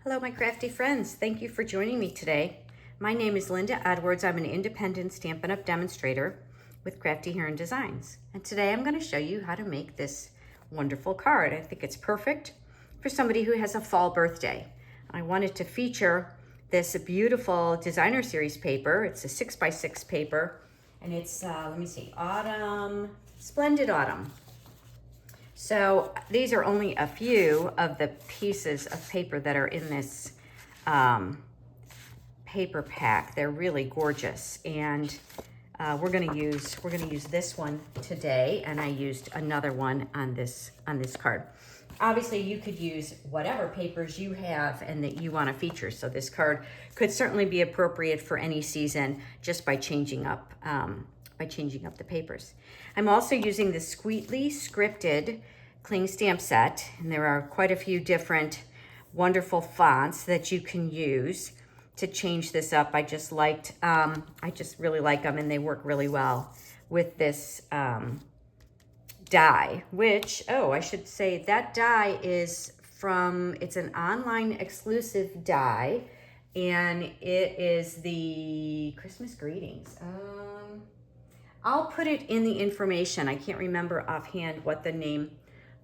Hello, my crafty friends. Thank you for joining me today. My name is Linda Edwards. I'm an independent Stampin' Up! Demonstrator with Crafty Heron Designs. And today I'm going to show you how to make this wonderful card. I think it's perfect for somebody who has a fall birthday. I wanted to feature this beautiful designer series paper. It's a 6x6 paper, and it's, autumn, splendid autumn. So these are only a few of the pieces of paper that are in this paper pack. They're really gorgeous, and we're gonna use this one today, and I used another one on this card. Obviously, you could use whatever papers you have and that you want to feature. So this card could certainly be appropriate for any season just by changing up the papers. I'm also using the Squeetly scripted cling stamp set, and there are quite a few different wonderful fonts that you can use to change this up. I just really like them, and they work really well with this die, which, I should say that die is it's an online exclusive die, and it is the Christmas greetings. I'll put it in the information. I can't remember offhand what the name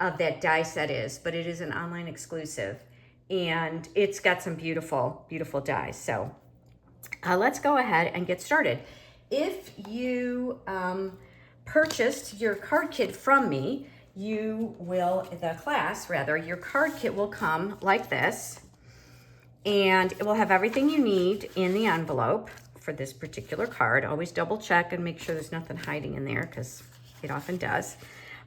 of that die set is, but it is an online exclusive, and it's got some beautiful, beautiful dies. So let's go ahead and get started. If you purchased your card kit from me, your card kit will come like this, and it will have everything you need in the envelope for this particular card. Always double check and make sure there's nothing hiding in there, because it often does.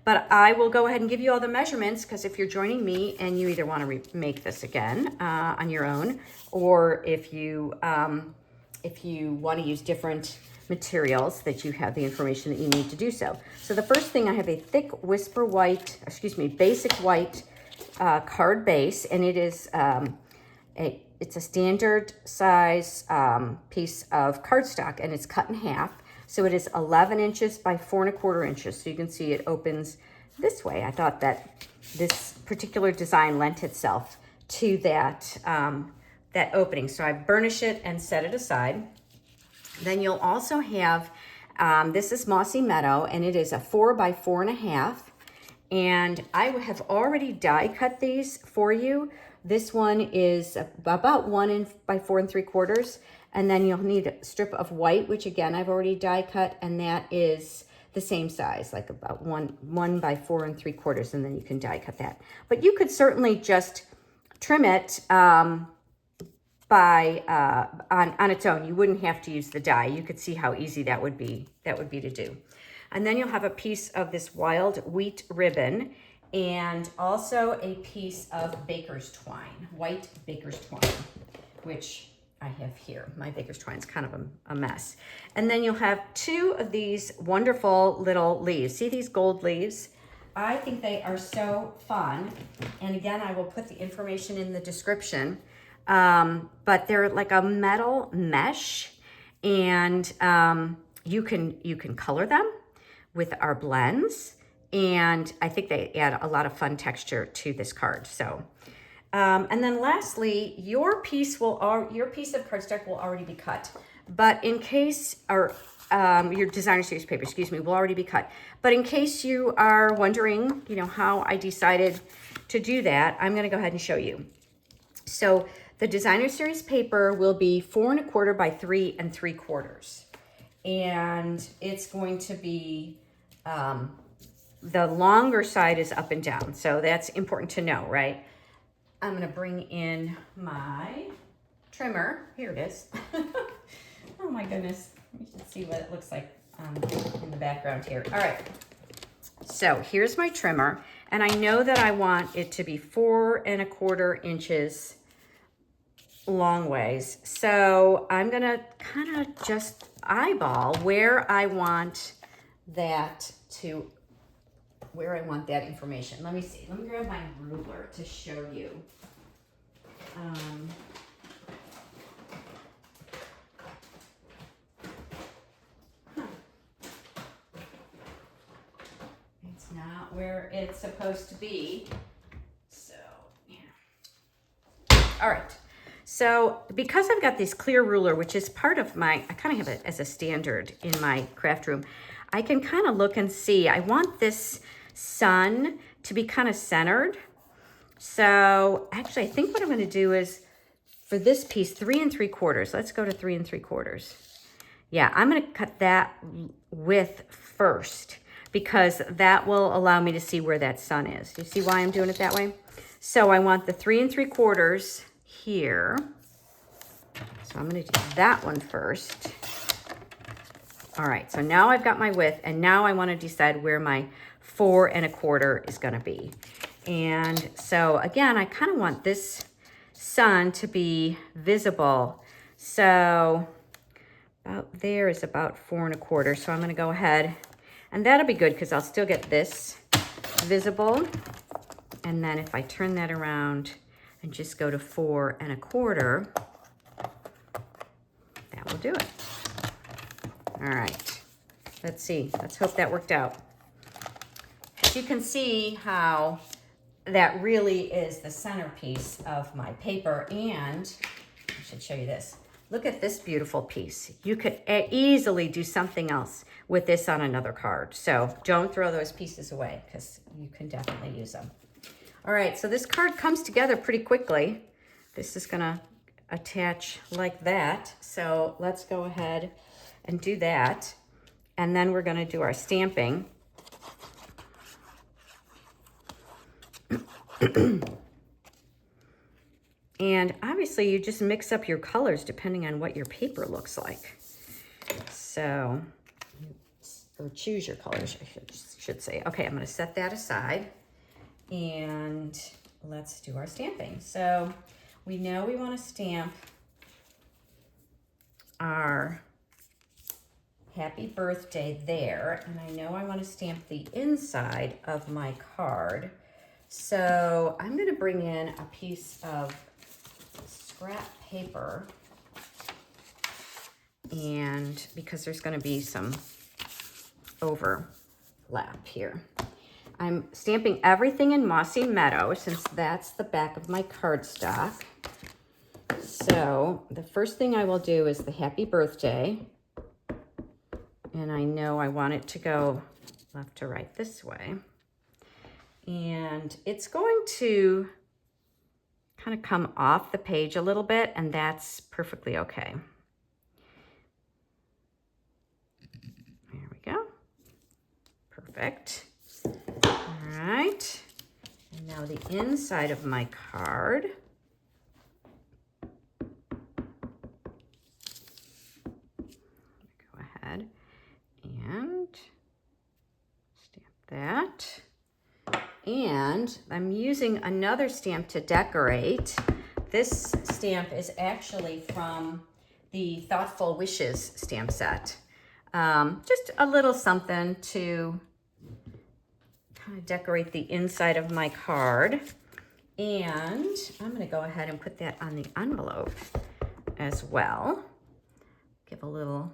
But I will go ahead and give you all the measurements, because if you're joining me and you either want to make this again on your own, or if you want to use different materials, that you have the information that you need to do so. So the first thing, I have a thick basic white card base, and it is it's a standard size piece of cardstock, and it's cut in half. So it is 11 inches by 4¼ inches. So you can see it opens this way. I thought that this particular design lent itself to that, that opening. So I burnish it and set it aside. Then you'll also have, this is Mossy Meadow, and it is a 4 by 4½. And I have already die cut these for you. This one is about 1 by 4¾ and then you'll need a strip of white, which again, I've already die cut, and that is the same size, like about 1 by 4¾ and then you can die cut that. But you could certainly just trim it on its own. You wouldn't have to use the die. You could see how easy that would be to do. And then you'll have a piece of this wild wheat ribbon, and also a piece of baker's twine, white baker's twine, which I have here. My baker's twine is kind of a mess. And then you'll have 2 of these wonderful little leaves. See these gold leaves? I think they are so fun. And again, I will put the information in the description. But they're like a metal mesh, and you can color them with our blends. And I think they add a lot of fun texture to this card. So, and then lastly, your piece of cardstock will already be cut. But in case, your designer series paper, will already be cut. But in case you are wondering, how I decided to do that, I'm going to go ahead and show you. So the designer series paper will be 4¼ by 3¾ and it's going to be, the longer side is up and down. So that's important to know, right? I'm going to bring in my trimmer. Here it is. Oh my goodness. You can see what it looks like in the background here. All right. So here's my trimmer, and I know that I want it to be 4¼ inches long ways. So I'm going to kind of just eyeball where I want that information. Let me see. Let me grab my ruler to show you. It's not where it's supposed to be. So, yeah. All right. So because I've got this clear ruler, which is part of my, I kind of have it as a standard in my craft room, I can kind of look and see, I want this sun to be kind of centered. So actually, I think what I'm going to do is for this piece, 3 3/4. Let's go to 3 3/4. Yeah, I'm going to cut that width first because that will allow me to see where that sun is. Do you see why I'm doing it that way? So I want the 3 3/4 here. So I'm going to do that one first. All right, so now I've got my width, and now I want to decide where my 4 1/4 is going to be. And so again, I kind of want this sun to be visible. So about there is about 4 1/4. So I'm going to go ahead, and that'll be good because I'll still get this visible. And then if I turn that around and just go to 4 1/4, that will do it. All right, let's see. Let's hope that worked out. You can see how that really is the centerpiece of my paper, and I should show you this. Look at this beautiful piece. You could easily do something else with this on another card. So don't throw those pieces away because you can definitely use them. All right, so this card comes together pretty quickly. This is gonna attach like that. So let's go ahead and do that. And then we're gonna do our stamping. And obviously you just mix up your colors depending on what your paper looks like. So, or choose your colors, I should say. Okay, I'm gonna set that aside and let's do our stamping. So we know we wanna stamp our happy birthday there. And I know I wanna stamp the inside of my card. So I'm gonna bring in a piece of scrap paper, and because there's gonna be some overlap here. I'm stamping everything in Mossy Meadow since that's the back of my cardstock. So the first thing I will do is the happy birthday. And I know I want it to go left to right this way. And it's going to kind of come off the page a little bit, and that's perfectly okay. There we go. Perfect. All right. And now the inside of my card. Go ahead and stamp that. And I'm using another stamp to decorate. This stamp is actually from the Thoughtful Wishes stamp set. Just a little something to kind of decorate the inside of my card. And I'm gonna go ahead and put that on the envelope as well. Give a little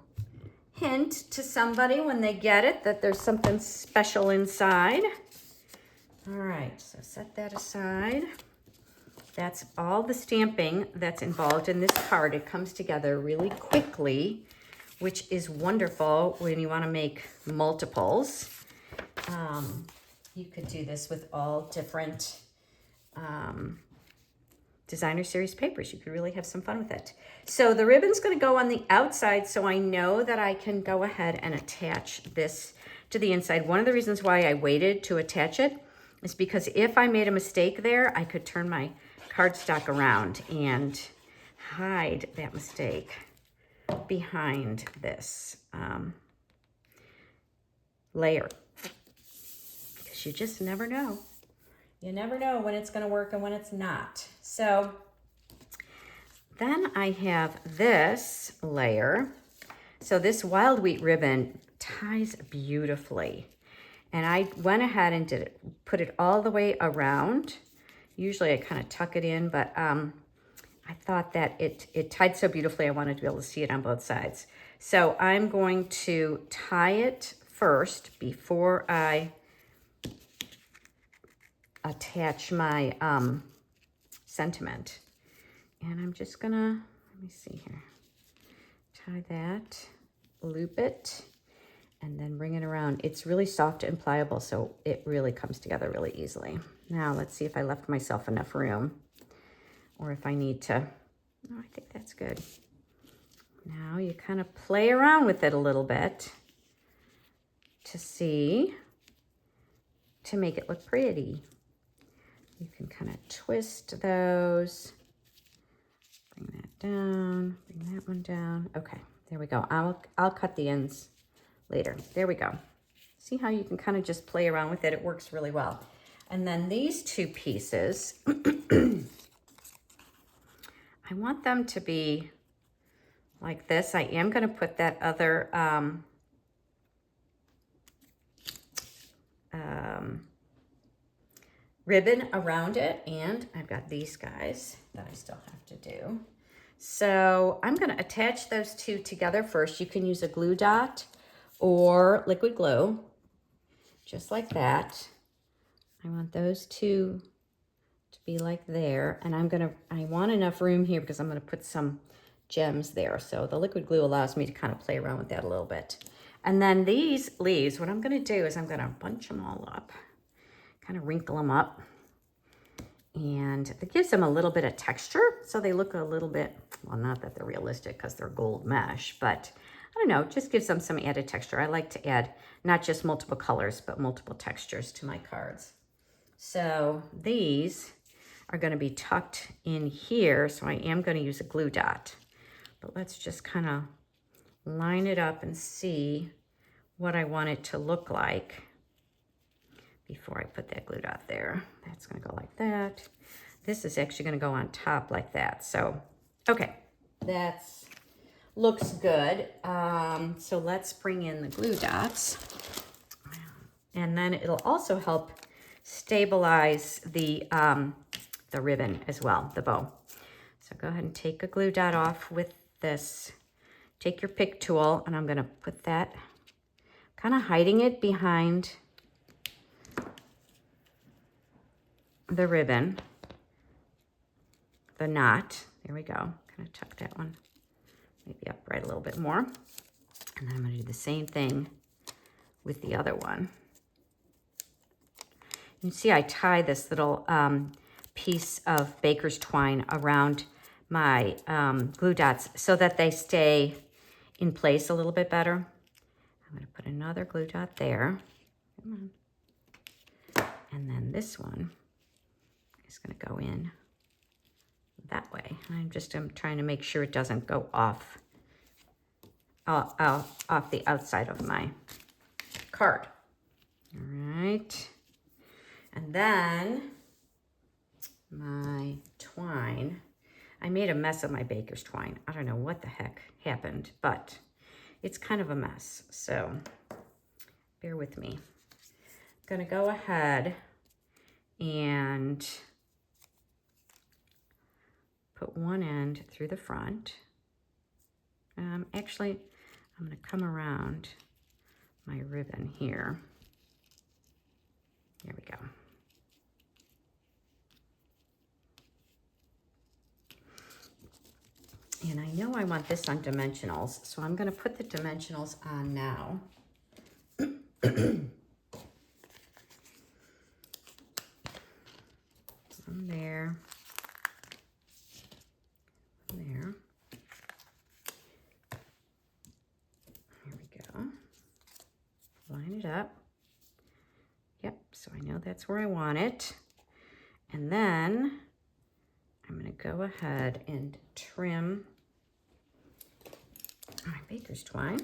hint to somebody when they get it that there's something special inside. All right, so set that aside. That's all the stamping that's involved in this card. It comes together really quickly, which is wonderful when you want to make multiples. You could do this with all different designer series papers. You could really have some fun with it. So the ribbon's going to go on the outside, so I know that I can go ahead and attach this to the inside. One of the reasons why I waited to attach it is because if I made a mistake there, I could turn my cardstock around and hide that mistake behind this layer. Because you just never know. You never know when it's going to work and when it's not. So then I have this layer. So this wild wheat ribbon ties beautifully. And I went ahead and put it all the way around. Usually I kind of tuck it in, but I thought that it tied so beautifully I wanted to be able to see it on both sides. So I'm going to tie it first before I attach my sentiment. And I'm just gonna, let me see here, tie that, loop it, and then bring it around. It's really soft and pliable, so it really comes together really easily. Now let's see if I left myself enough room, or if I need to. Oh, I think that's good. Now you kind of play around with it a little bit to see, to make it look pretty. You can kind of twist those, bring that down, bring that one down. Okay, there we go. I'll cut the ends later. There we go. See how you can kind of just play around with it? It works really well. And then these two pieces, I want them to be like this. I am going to put that other ribbon around it, and I've got these guys that I still have to do. So I'm going to attach those two together first. You can use a glue dot or liquid glue, just like that. I want those two to be like there, and I want enough room here because I'm going to put some gems there. So the liquid glue allows me to kind of play around with that a little bit. And then these leaves, what I'm going to do is I'm going to bunch them all up, kind of wrinkle them up, and it gives them a little bit of texture, so they look a little bit, well, not that they're realistic because they're gold mesh, but I don't know, it just gives them some added texture. I like to add not just multiple colors, but multiple textures to my cards. So these are going to be tucked in here, so I am going to use a glue dot. But let's just kind of line it up and see what I want it to look like before I put that glue dot there. That's going to go like that. This is actually going to go on top like that. So, okay, that's looks good. So let's bring in the glue dots. And then it'll also help stabilize the ribbon as well, the bow. So go ahead and take a glue dot off with this. Take your pick tool, and I'm going to put that, kind of hiding it behind the ribbon, the knot. There we go. Kind of tuck that one maybe upright a little bit more. And then I'm going to do the same thing with the other one. You can see I tie this little piece of baker's twine around my glue dots so that they stay in place a little bit better. I'm going to put another glue dot there. Come on. And then this one is going to go in that way. I'm trying to make sure it doesn't go off the outside of my card. All right. And then my twine, I made a mess of my baker's twine. I don't know what the heck happened, but it's kind of a mess. So bear with me. I'm going to go ahead and put one end through the front. Actually, I'm going to come around my ribbon here. There we go. And I know I want this on dimensionals, so I'm going to put the dimensionals on now. From there. There. Here we go. Line it up. Yep, so I know that's where I want it. And then I'm going to go ahead and trim my baker's twine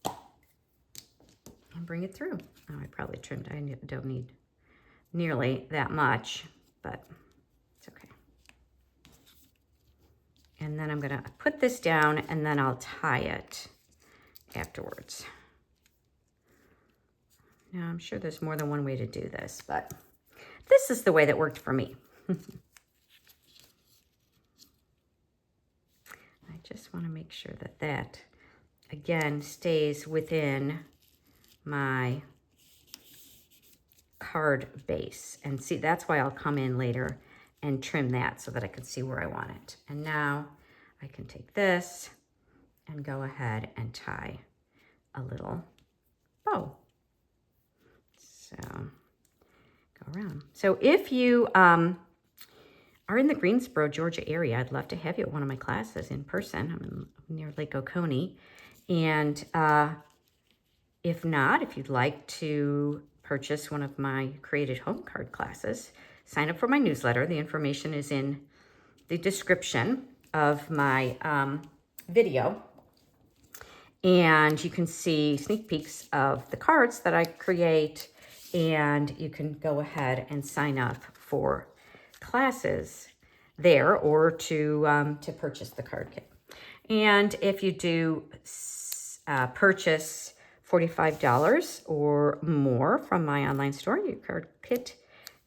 and bring it through. Oh, I probably trimmed. I don't need nearly that much, but it's okay. And then I'm going to put this down, and then I'll tie it afterwards. Now, I'm sure there's more than one way to do this, but this is the way that worked for me. I just want to make sure that that, again, stays within my card base. And see, that's why I'll come in later and trim that so that I can see where I want it. And now I can take this and go ahead and tie a little bow. So go around. So if you are in the Greensboro, Georgia area, I'd love to have you at one of my classes in person. I'm near Lake Oconee. And if not, if you'd like to purchase one of my created home card classes, sign up for my newsletter. The information is in the description of my video. And you can see sneak peeks of the cards that I create, and you can go ahead and sign up for classes there or to purchase the card kit. And if you do purchase $45 or more from my online store, your card kit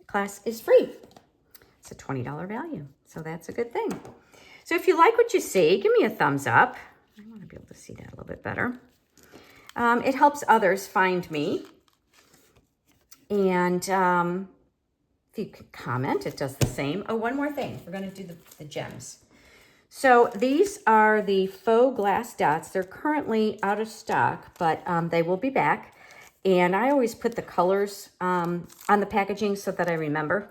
class is free. It's a $20 value, so that's a good thing. So if you like what you see, give me a thumbs up. I want to be able to see that a little bit better. It helps others find me. And if you can comment, it does the same. Oh, one more thing. We're going to do the gems. So these are the faux glass dots. They're currently out of stock, but they will be back. And I always put the colors on the packaging so that I remember.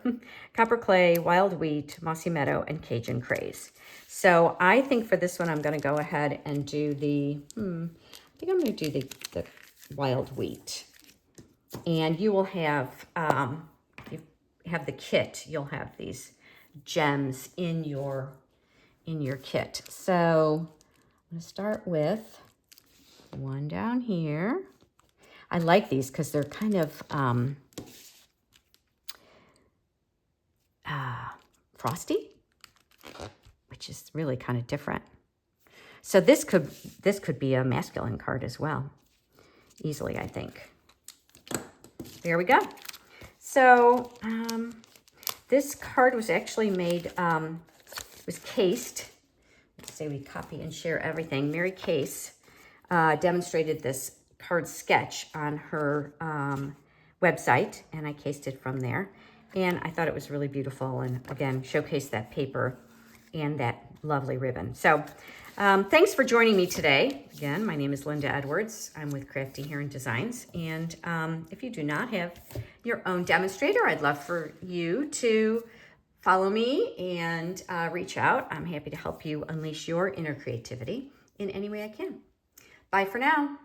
Copper clay, wild wheat, mossy meadow, and Cajun craze. So I think for this one, I'm going to go ahead and do the, I think I'm going to do the wild wheat. And you will have, if you have the kit, you'll have these gems in your kit. So I'm going to start with one down here. I like these because they're kind of frosty, which is really kind of different. So this could be a masculine card as well, easily, I think. There we go. So this card was actually made, was cased. Let's say we copy and share everything. Mary Case demonstrated this card sketch on her website, and I cased it from there. And I thought it was really beautiful, and again, showcased that paper and that lovely ribbon. So thanks for joining me today. Again, my name is Linda Edwards. I'm with Crafty Heron Designs. And if you do not have your own demonstrator, I'd love for you to follow me and reach out. I'm happy to help you unleash your inner creativity in any way I can. Bye for now.